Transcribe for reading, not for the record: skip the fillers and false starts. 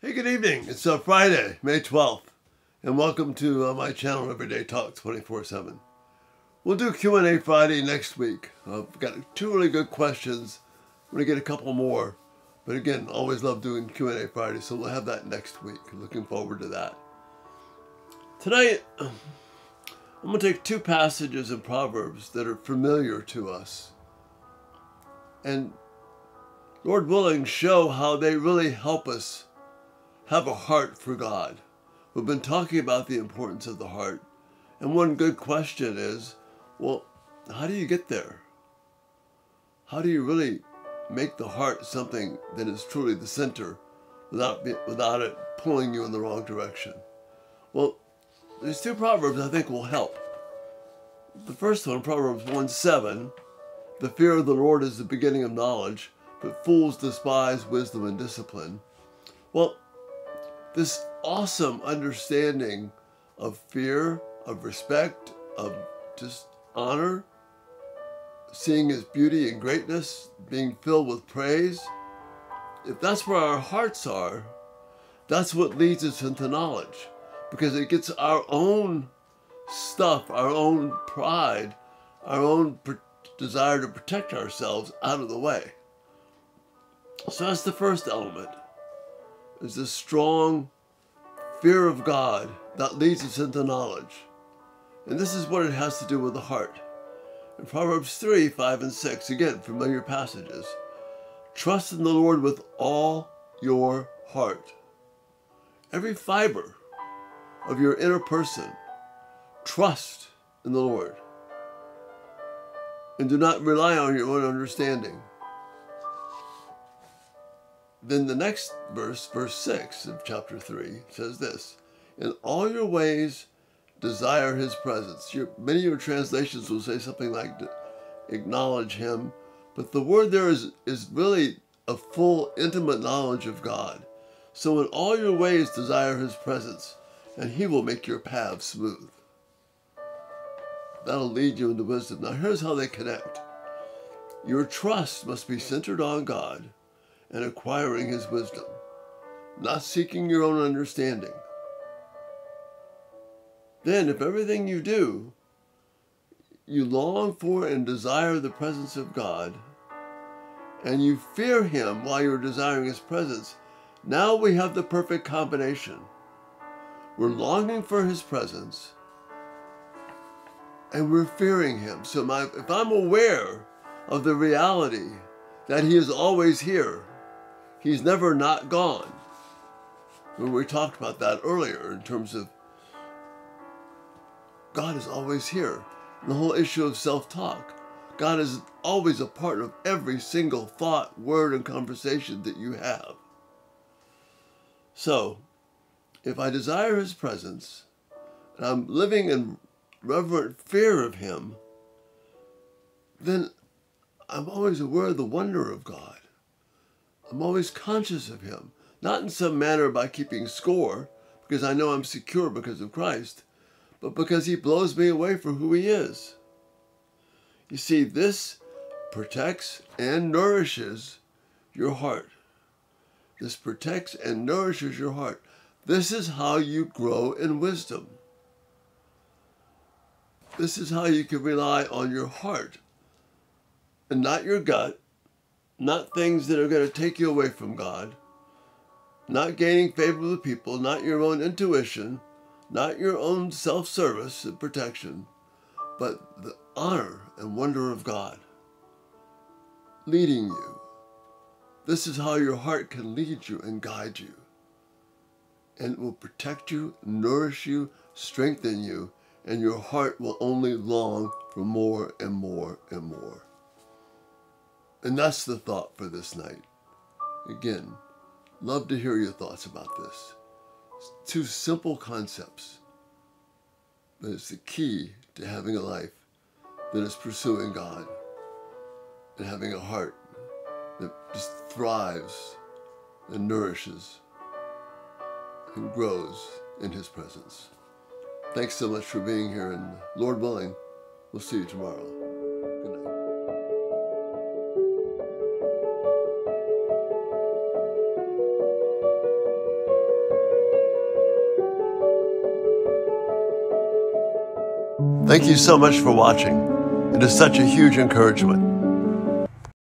Hey, good evening. It's Friday, May 12th, and welcome to my channel, Everyday Talk 24/7. We'll do Q&A Friday next week. I've got two really good questions. I'm going to get a couple more, but again, always love doing Q&A Friday, so we'll have that next week. Looking forward to that. Tonight, I'm going to take two passages in Proverbs that are familiar to us, and Lord willing, show how they really help us have a heart for God. We've been talking about the importance of the heart. And one good question is, well, how do you get there? How do you really make the heart something that is truly the center without it pulling you in the wrong direction? Well, these two Proverbs I think will help. The first one, Proverbs 1:7, the fear of the Lord is the beginning of knowledge, but fools despise wisdom and discipline. Well, this awesome understanding of fear, of respect, of just honor, seeing His beauty and greatness, being filled with praise, if that's where our hearts are, that's what leads us into knowledge, because it gets our own stuff, our own pride, our own desire to protect ourselves out of the way. So that's the first element. Is this strong fear of God that leads us into knowledge. And this is what it has to do with the heart. In Proverbs 3, 5, and 6, again, familiar passages. Trust in the Lord with all your heart. Every fiber of your inner person, trust in the Lord. And do not rely on your own understanding. Then the next verse, verse 6 of chapter 3, says this: in all your ways desire His presence. Many of your translations will say something like acknowledge Him, but the word there is really a full, intimate knowledge of God. So in all your ways desire His presence, and He will make your paths smooth. That'll lead you into wisdom. Now here's how they connect. Your trust must be centered on God and acquiring His wisdom, not seeking your own understanding. Then, if everything you do, you long for and desire the presence of God, and you fear Him while you're desiring His presence, now we have the perfect combination. We're longing for His presence, and we're fearing Him. So if I'm aware of the reality that He is always here, He's never not gone. We talked about that earlier in terms of God is always here. And the whole issue of self-talk. God is always a part of every single thought, word, and conversation that you have. So, if I desire His presence, and I'm living in reverent fear of Him, then I'm always aware of the wonder of God. I'm always conscious of Him, not in some manner by keeping score, because I know I'm secure because of Christ, but because He blows me away for who He is. You see, this protects and nourishes your heart. This protects and nourishes your heart. This is how you grow in wisdom. This is how you can rely on your heart and not your gut, not things that are going to take you away from God, not gaining favor with people, not your own intuition, not your own self-service and protection, but the honor and wonder of God leading you. This is how your heart can lead you and guide you. And it will protect you, nourish you, strengthen you, and your heart will only long for more and more and more. And that's the thought for this night. Again, love to hear your thoughts about this. It's two simple concepts, but it's the key to having a life that is pursuing God and having a heart that just thrives and nourishes and grows in His presence. Thanks so much for being here, and Lord willing, we'll see you tomorrow. Good night. Thank you so much for watching. It is such a huge encouragement.